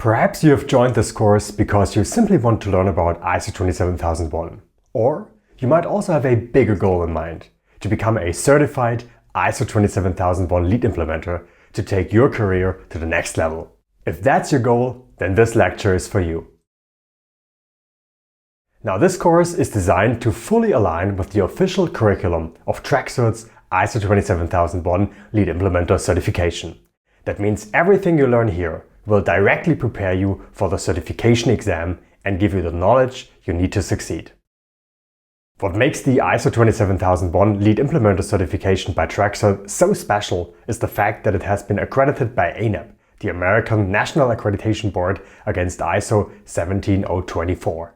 Perhaps you have joined this course because you simply want to learn about ISO 27001. Or you might also have a bigger goal in mind, to become a certified ISO 27001 lead implementer to take your career to the next level. If that's your goal, then this lecture is for you. Now, this course is designed to fully align with the official curriculum of TRECCERT's ISO 27001 lead implementer certification. That means everything you learn here will directly prepare you for the certification exam and give you the knowledge you need to succeed. What makes the ISO 27001 lead implementer certification by TRECCERT so special is the fact that it has been accredited by ANAP, the American National Accreditation Board, against ISO 17024.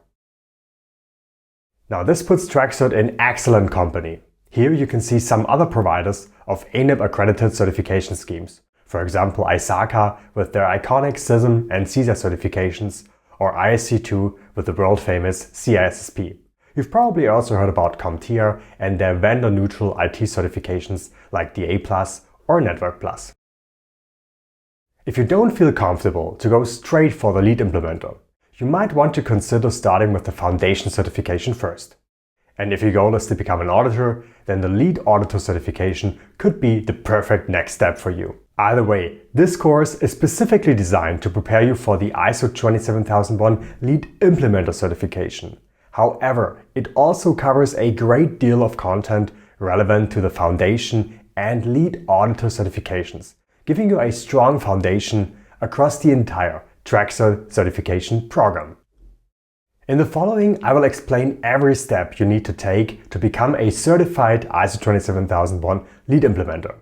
Now, this puts TRECCERT in excellent company. Here you can see some other providers of ANAP accredited certification schemes. For example, ISACA with their iconic CISM and CISA certifications, or ISC2 with the world-famous CISSP. You've probably also heard about CompTIA and their vendor-neutral IT certifications like the A+ or Network+. If you don't feel comfortable to go straight for the lead implementer, you might want to consider starting with the foundation certification first. And if your goal is to become an auditor, then the lead auditor certification could be the perfect next step for you. Either way, this course is specifically designed to prepare you for the ISO 27001 lead implementer certification. However, it also covers a great deal of content relevant to the foundation and lead auditor certifications, giving you a strong foundation across the entire TRECCERT certification program. In the following, I will explain every step you need to take to become a certified ISO 27001 lead implementer.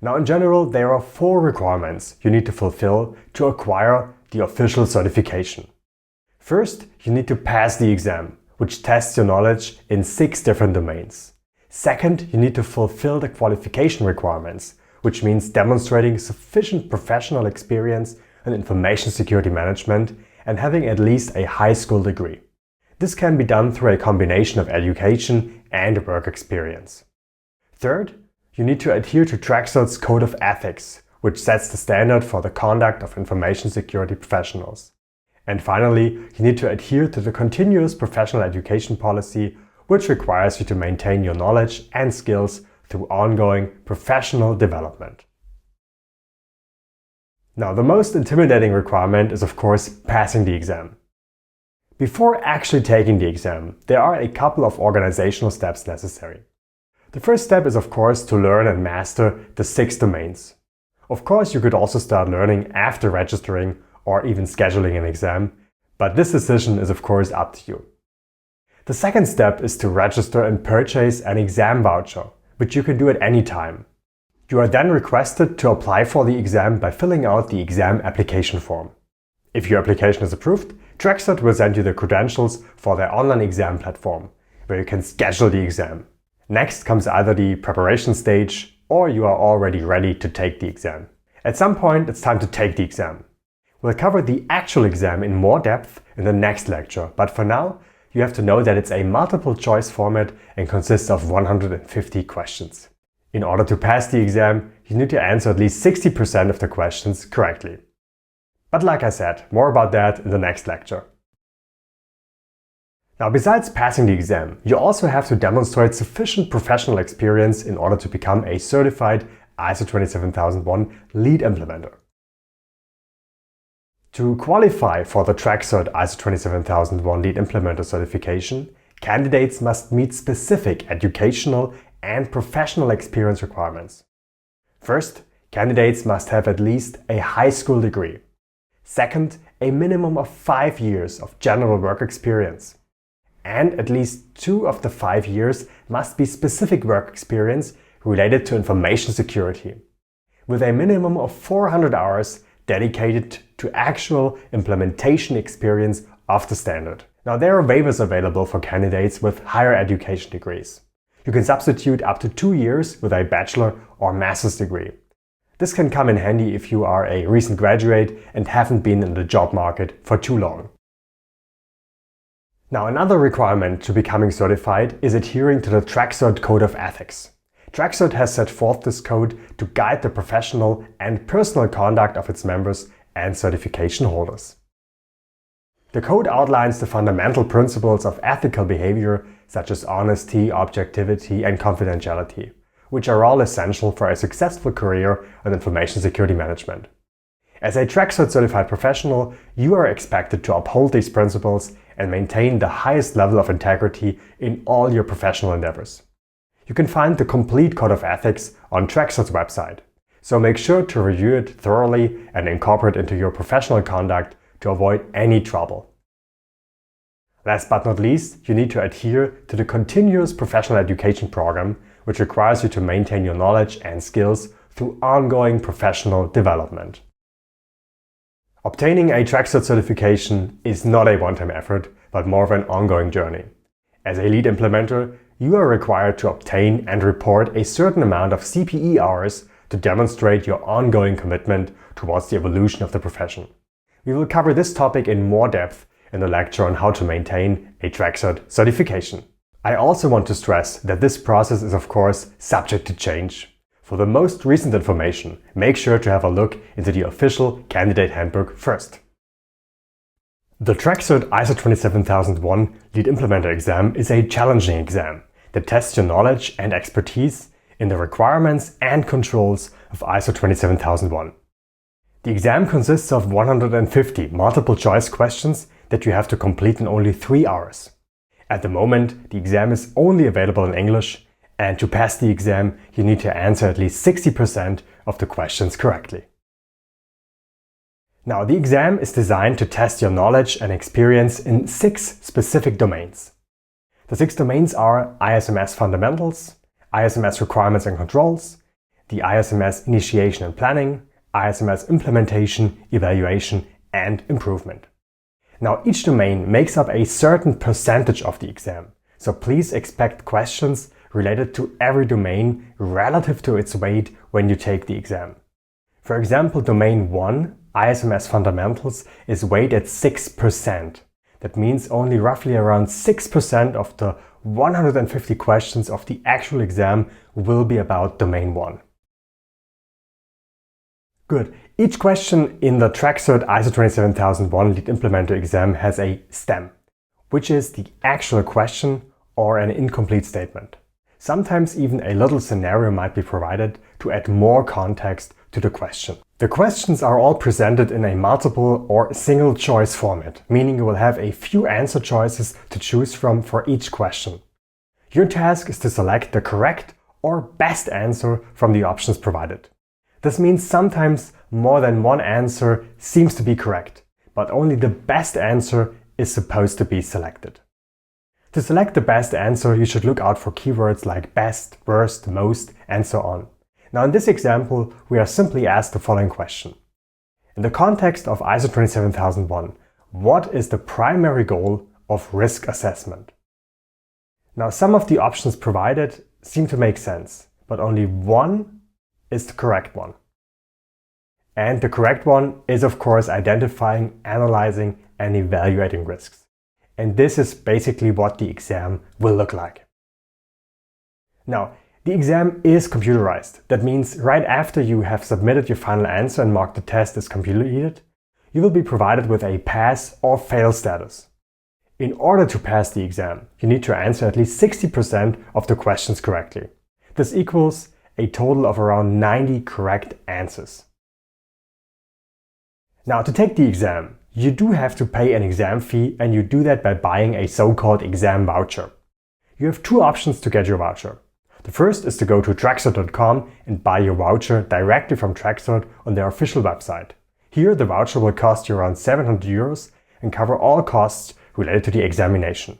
Now, in general, there are 4 requirements you need to fulfill to acquire the official certification. First, you need to pass the exam, which tests your knowledge in 6 different domains. Second, you need to fulfill the qualification requirements, which means demonstrating sufficient professional experience in information security management and having at least a high school degree. This can be done through a combination of education and work experience. Third, you need to adhere to TRECCERT's Code of Ethics, which sets the standard for the conduct of information security professionals. And finally, you need to adhere to the continuous professional education policy, which requires you to maintain your knowledge and skills through ongoing professional development. Now, the most intimidating requirement is, of course, passing the exam. Before actually taking the exam, there are a couple of organizational steps necessary. The first step is, of course, to learn and master the 6 domains. Of course, you could also start learning after registering or even scheduling an exam, but this decision is, of course, up to you. The second step is to register and purchase an exam voucher, which you can do at any time. You are then requested to apply for the exam by filling out the exam application form. If your application is approved, TRECCERT will send you the credentials for their online exam platform, where you can schedule the exam. Next comes either the preparation stage, or you are already ready to take the exam. At some point, it's time to take the exam. We'll cover the actual exam in more depth in the next lecture, but for now, you have to know that it's a multiple choice format and consists of 150 questions. In order to pass the exam, you need to answer at least 60% of the questions correctly. But like I said, more about that in the next lecture. Now, besides passing the exam, you also have to demonstrate sufficient professional experience in order to become a certified ISO 27001 lead implementer. To qualify for the TRECCERT ISO 27001 lead implementer certification, candidates must meet specific educational and professional experience requirements. First, candidates must have at least a high school degree. Second, a minimum of 5 years of general work experience. And at least 2 of the 5 years must be specific work experience related to information security, with a minimum of 400 hours dedicated to actual implementation experience of the standard. Now, there are waivers available for candidates with higher education degrees. You can substitute up to 2 years with a bachelor or master's degree. This can come in handy if you are a recent graduate and haven't been in the job market for too long. Now, another requirement to becoming certified is adhering to the TRECCERT Code of Ethics. TRECCERT has set forth this code to guide the professional and personal conduct of its members and certification holders. The code outlines the fundamental principles of ethical behavior such as honesty, objectivity, and confidentiality, which are all essential for a successful career in information security management. As a TRECCERT certified professional, you are expected to uphold these principles and maintain the highest level of integrity in all your professional endeavors. You can find the complete code of ethics on TRECCERT's website, so make sure to review it thoroughly and incorporate it into your professional conduct to avoid any trouble. Last but not least, you need to adhere to the continuous professional education program, which requires you to maintain your knowledge and skills through ongoing professional development. Obtaining a TRECCERT certification is not a one-time effort, but more of an ongoing journey. As a lead implementer, you are required to obtain and report a certain amount of CPE hours to demonstrate your ongoing commitment towards the evolution of the profession. We will cover this topic in more depth in the lecture on how to maintain a TRECCERT certification. I also want to stress that this process is of course subject to change. For the most recent information, make sure to have a look into the official candidate handbook first. The TRECCERT ISO 27001 Lead Implementer exam is a challenging exam that tests your knowledge and expertise in the requirements and controls of ISO 27001. The exam consists of 150 multiple choice questions that you have to complete in only 3 hours. At the moment, the exam is only available in English, and to pass the exam, you need to answer at least 60% of the questions correctly. Now, the exam is designed to test your knowledge and experience in 6 specific domains. The 6 domains are ISMS fundamentals, ISMS requirements and controls, the ISMS initiation and planning, ISMS implementation, evaluation, and improvement. Now, each domain makes up a certain percentage of the exam, so please expect questions related to every domain relative to its weight when you take the exam. For example, domain 1, ISMS fundamentals, is weighted at 6%. That means only roughly around 6% of the 150 questions of the actual exam will be about domain 1. Good. Each question in the TRECCERT ISO 27001 Lead Implementer exam has a STEM, which is the actual question or an incomplete statement. Sometimes even a little scenario might be provided to add more context to the question. The questions are all presented in a multiple or single choice format, meaning you will have a few answer choices to choose from for each question. Your task is to select the correct or best answer from the options provided. This means sometimes more than one answer seems to be correct, but only the best answer is supposed to be selected. To select the best answer, you should look out for keywords like best, worst, most, and so on. Now, in this example, we are simply asked the following question. In the context of ISO 27001, what is the primary goal of risk assessment? Now, some of the options provided seem to make sense, but only one is the correct one. And the correct one is, of course, identifying, analyzing, and evaluating risks. And this is basically what the exam will look like. Now, the exam is computerized. That means right after you have submitted your final answer and marked the test as completed, you will be provided with a pass or fail status. In order to pass the exam, you need to answer at least 60% of the questions correctly. This equals a total of around 90 correct answers. Now, to take the exam, you do have to pay an exam fee, and you do that by buying a so-called exam voucher. You have 2 options to get your voucher. The first is to go to TRECCERT.com and buy your voucher directly from TRECCERT on their official website. Here, the voucher will cost you around 700 euros and cover all costs related to the examination.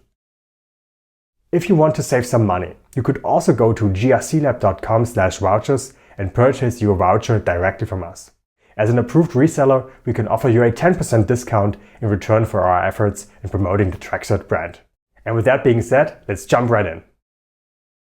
If you want to save some money, you could also go to grclab.com/vouchers and purchase your voucher directly from us. As an approved reseller, we can offer you a 10% discount in return for our efforts in promoting the TRECCERT brand. And with that being said, let's jump right in.